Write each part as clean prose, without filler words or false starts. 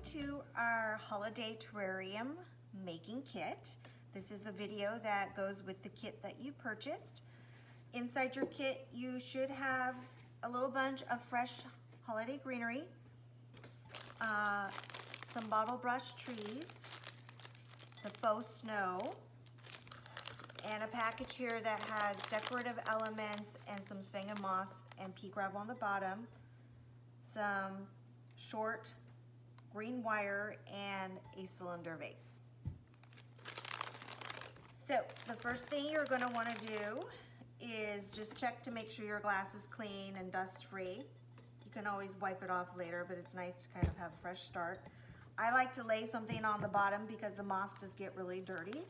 to our holiday terrarium making kit. This is the video that goes with the kit that you purchased. Inside your kit, you should have a little bunch of fresh holiday greenery, some bottle brush trees, the faux snow, and a package here that has decorative elements and some sphagnum moss and pea gravel on the bottom, some short green wire, and a cylinder vase. So the first thing you're going to want to do is just check to make sure your glass is clean and dust free. You can always wipe it off later, but it's nice to kind of have a fresh start. I like to lay something on the bottom because the moss does get really dirty.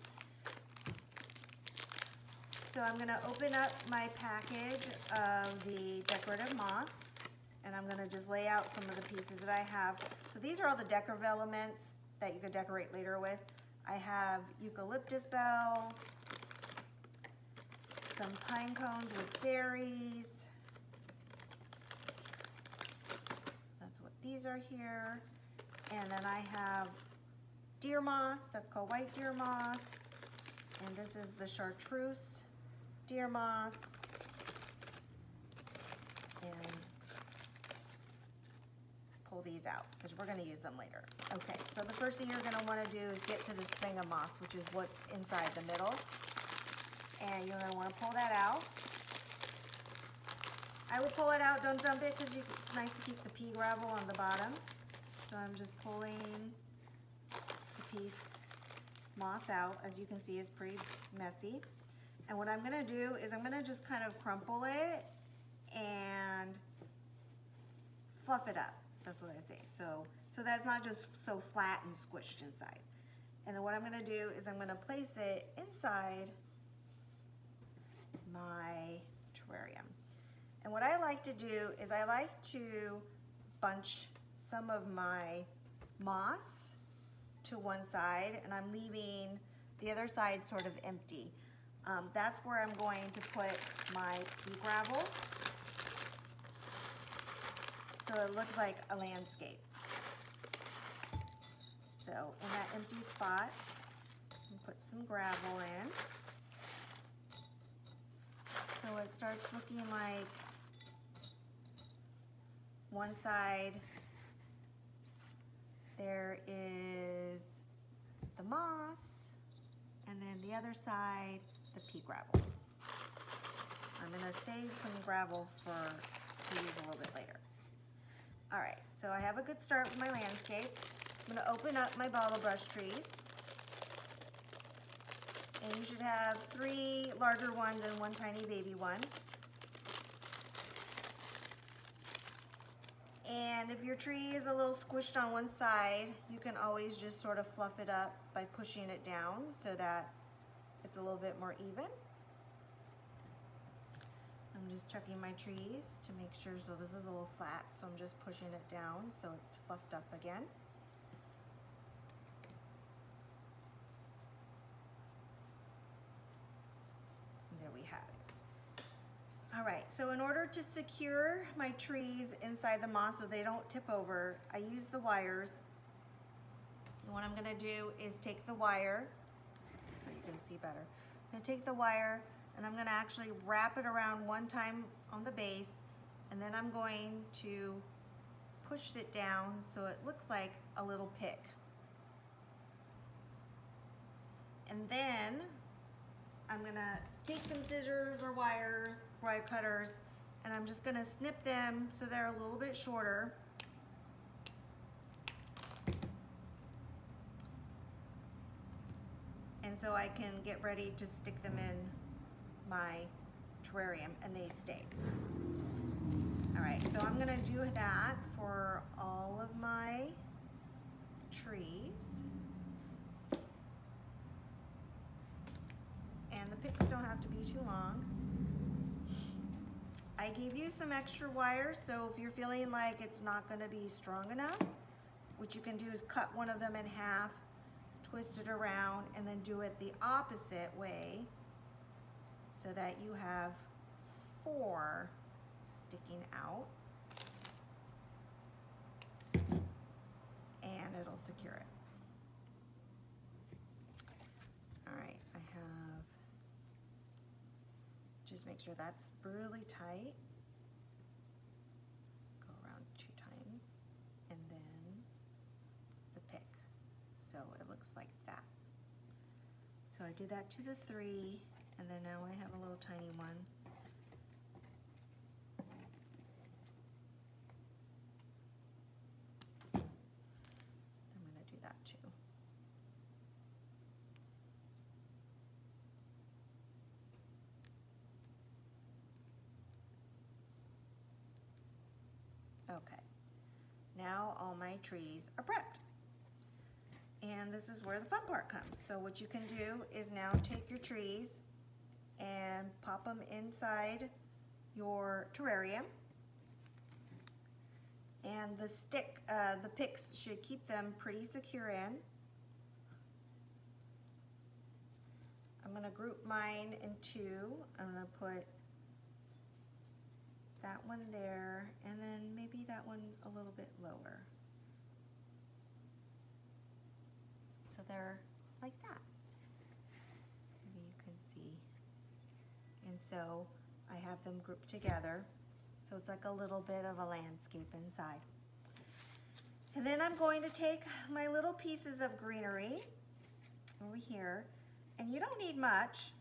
So I'm going to open up my package of the decorative moss, and I'm going to just lay out some of the pieces that I have. So these are all the decorative elements that you could decorate later with. I have eucalyptus bells, some pine cones with berries. That's what these are here. And then I have deer moss, that's called white deer moss. And this is the chartreuse deer moss. And pull these out because we're going to use them later. Okay, so the first thing you're going to want to do is get to the sphagnum moss, which is what's inside the middle. And you're going to want to pull that out. I would pull it out, don't dump it, because it's nice to keep the pea gravel on the bottom. So I'm just pulling the piece moss out. As you can see, it's pretty messy. And what I'm going to do is I'm going to just kind of crumple it and fluff it up. That's what I say. So that's not just so flat and squished inside. And then what I'm going to do is I'm going to place it inside my terrarium. And what I like to do is I like to bunch some of my moss to one side, and I'm leaving the other side sort of empty. That's where I'm going to put my pea gravel, so it looks like a landscape. So in that empty spot, I'm put some gravel in. So it starts looking like one side there is the moss, and then the other side, the pea gravel. I'm gonna save some gravel to use a little bit later. All right, so I have a good start with my landscape. I'm gonna open up my bottle brush trees. And you should have 3 larger ones and 1 tiny baby one. And if your tree is a little squished on one side, you can always just sort of fluff it up by pushing it down so that it's a little bit more even. I'm just checking my trees to make sure, so this is a little flat, so I'm just pushing it down so it's fluffed up again. There we have it. All right, so in order to secure my trees inside the moss so they don't tip over, I use the wires. And what I'm gonna do is take the wire, so you can see better. I'm gonna take the wire and I'm gonna actually wrap it around one time on the base, and then I'm going to push it down so it looks like a little pick. And then I'm gonna take some scissors or wires, wire cutters, and I'm just gonna snip them so they're a little bit shorter. And so I can get ready to stick them in my terrarium and they stay. All right, so I'm gonna do that for all of my trees. And the picks don't have to be too long. I gave you some extra wire, so if you're feeling like it's not gonna be strong enough, what you can do is cut one of them in half, twist it around, and then do it the opposite way so that you have 4 sticking out. And it'll secure it. All right, I have, just make sure that's really tight. Go around 2 times, and then the pick. So it looks like that. So I did that to the 3, and then now I have a little tiny one. I'm going to do that too. Okay, now all my trees are prepped. And this is where the fun part comes. So what you can do is now take your trees and pop them inside your terrarium. And the picks should keep them pretty secure in. I'm gonna group mine in 2. I'm gonna put that one there, and then maybe that one a little bit lower. So they're like that. Maybe you can see. And so I have them grouped together. So it's like a little bit of a landscape inside. And then I'm going to take my little pieces of greenery over here, and you don't need much.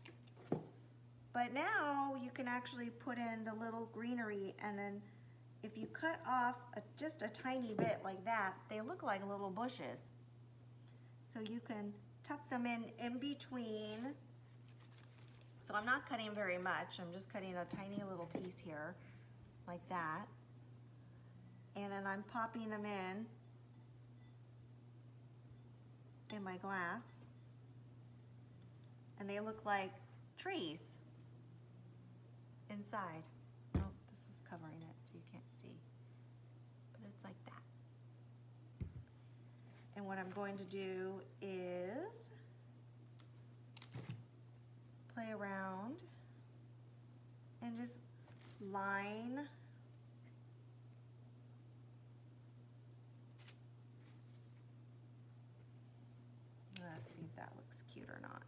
But now you can actually put in the little greenery, and then if you cut off just a tiny bit like that, they look like little bushes. So you can tuck them in between. So I'm not cutting very much. I'm just cutting a tiny little piece here, like that. And then I'm popping them in my glass. And they look like trees inside. Oh, this is covering it so you can't see. But it's like that. And what I'm going to do is play around and just line let's see if that looks cute or not.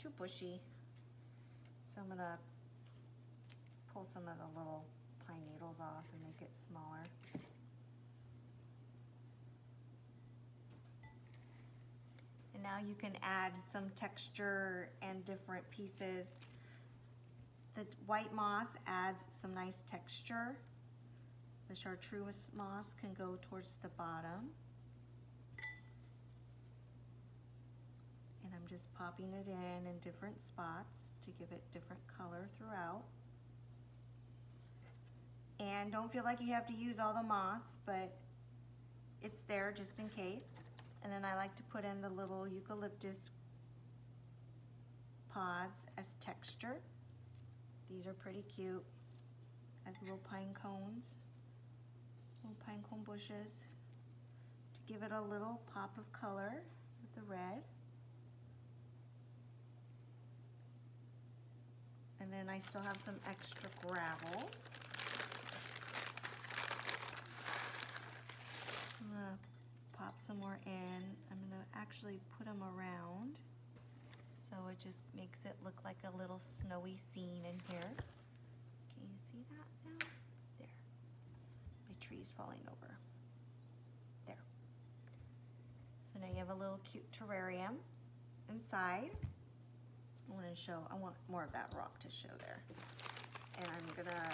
Too bushy. So I'm gonna pull some of the little pine needles off and make it smaller. And now you can add some texture and different pieces. The white moss adds some nice texture. The chartreuse moss can go towards the bottom. And I'm just popping it in different spots to give it different color throughout. And don't feel like you have to use all the moss, but it's there just in case. And then I like to put in the little eucalyptus pods as texture. These are pretty cute as little pine cones, little pine cone bushes, to give it a little pop of color with the red. And then I still have some extra gravel. I'm gonna pop some more in. I'm gonna actually put them around so it just makes it look like a little snowy scene in here. Can you see that now? There. My tree's falling over. There. So now you have a little cute terrarium inside. I want more of that rock to show there. And I'm gonna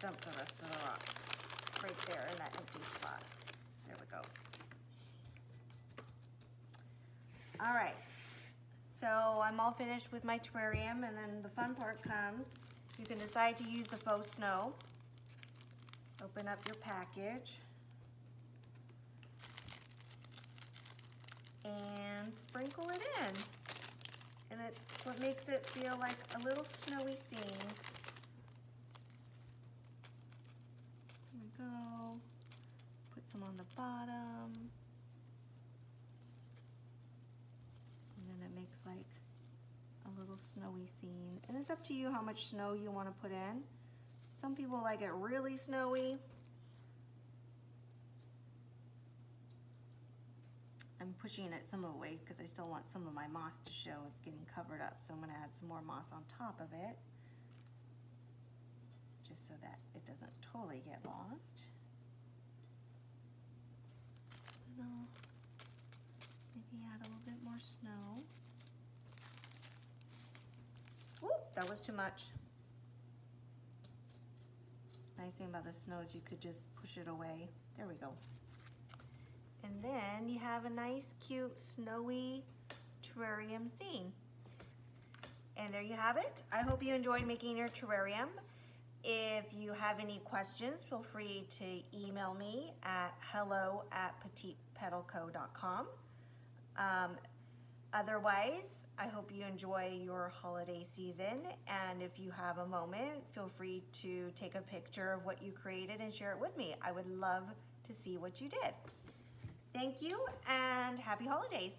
dump the rest of the rocks right there in that empty spot. There we go. All right, so I'm all finished with my terrarium, and then the fun part comes. You can decide to use the faux snow. Open up your package and sprinkle it in. And it's what makes it feel like a little snowy scene. Here we go. Put some on the bottom. And then it makes like a little snowy scene. And it's up to you how much snow you want to put in. Some people like it really snowy. I'm pushing it some away because I still want some of my moss to show. It's getting covered up, so I'm going to add some more moss on top of it, just so that it doesn't totally get lost. And I'll maybe add a little bit more snow. Whoop, that was too much. Nice thing about the snow is you could just push it away. There we go. And then you have a nice, cute, snowy terrarium scene. And there you have it. I hope you enjoyed making your terrarium. If you have any questions, feel free to email me at hello@petitepetalco.com. Otherwise, I hope you enjoy your holiday season, and if you have a moment, feel free to take a picture of what you created and share it with me. I would love to see what you did. Thank you, and happy holidays.